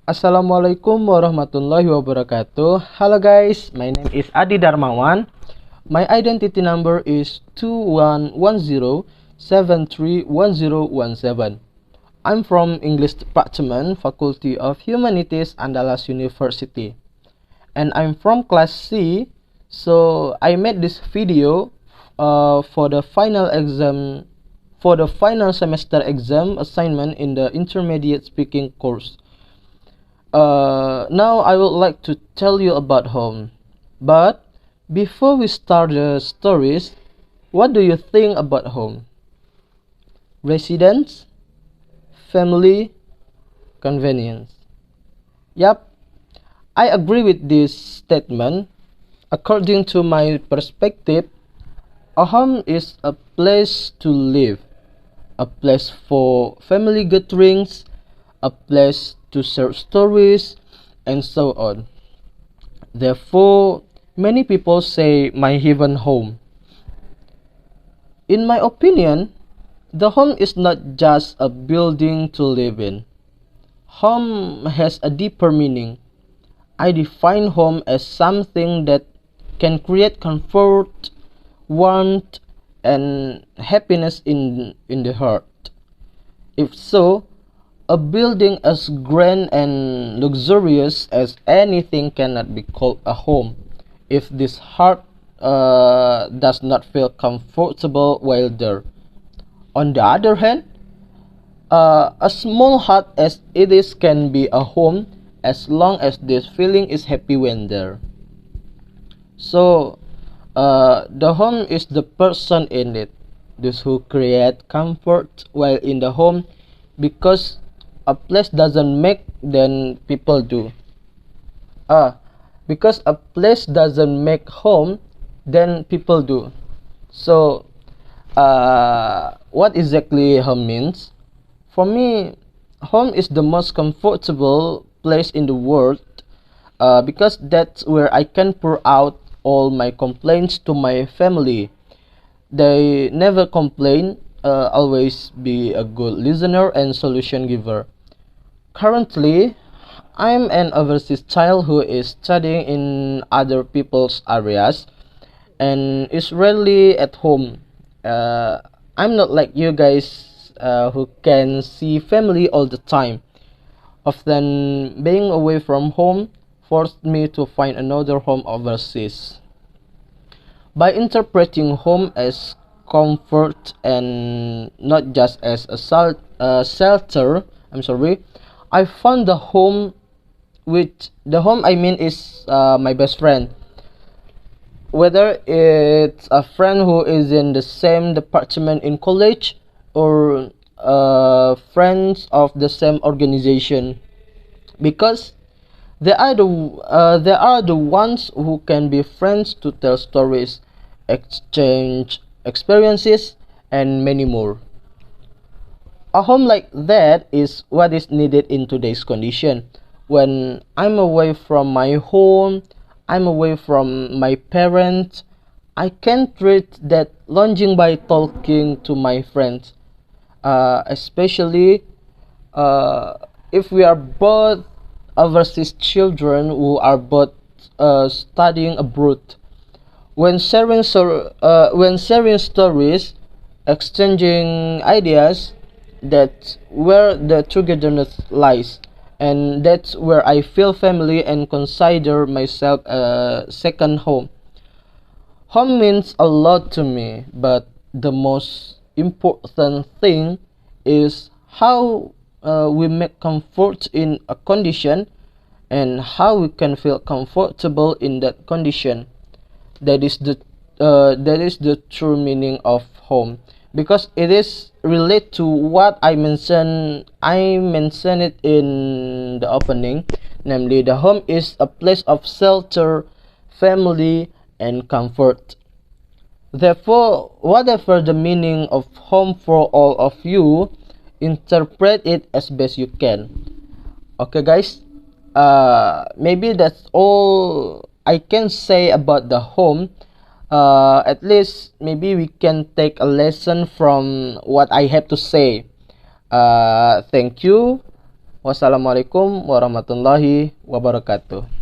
Assalamualaikum warahmatullahi wabarakatuh. Hello guys, my name is Darmawan. My identity number is 2110731017. I'm from English Department, Faculty of Humanities, Andalas University. And I'm from class C, so I made this video for the final semester exam assignment in the intermediate speaking course. Now I would like to tell you about home. But before we start the stories, what do you think about home? Residence, family, convenience. Yup, I agree with this statement. According to my perspective, a home is a place to live, a place for family gatherings, a place to share stories, and so on. Therefore, many people say my heaven home. In my opinion, the home is not just a building to live in. Home has a deeper meaning. I define home as something that can create comfort, warmth, and happiness in the heart. If so, a building as grand and luxurious as anything cannot be called a home if this heart does not feel comfortable while there. On the other hand, a small hut as it is can be a home as long as this feeling is happy when there. So, the home is the person in it, those who create comfort while in the home, because a place doesn't make, then people do. Because a place doesn't make home, then people do. So, what exactly home means? For me, home is the most comfortable place in the world, because that's where I can pour out all my complaints to my family. They never complain, always be a good listener and solution giver. Currently, I'm an overseas child who is studying in other people's areas and is rarely at home. Uh, I'm not like you guys who can see family all the time. Often, being away from home forced me to find another home overseas. By interpreting home as comfort and not just as a shelter, I found the home, which the home I mean is my best friend. Whether it's a friend who is in the same department in college or friends of the same organization, because they are the ones who can be friends to tell stories, exchange experiences, and many more. A home like that is what is needed in today's condition. When I'm away from my home, I'm away from my parents, I can treat that longing by talking to my friends, especially if we are both overseas children who are both studying abroad. When sharing stories, exchanging ideas, that's where the togetherness lies, and that's where I feel family and consider myself a second home. Home means a lot to me, but the most important thing is how we make comfort in a condition and how we can feel comfortable in that condition. That is the true meaning of home, because it is related to what I mentioned it in the opening, namely the home is a place of shelter, family, and comfort. Therefore, whatever the meaning of home for all of you, interpret it as best you can. Okay, guys. Maybe that's all I can say about the home. At least maybe we can take a lesson from what I have to say. Thank you. Wassalamualaikum warahmatullahi wabarakatuh.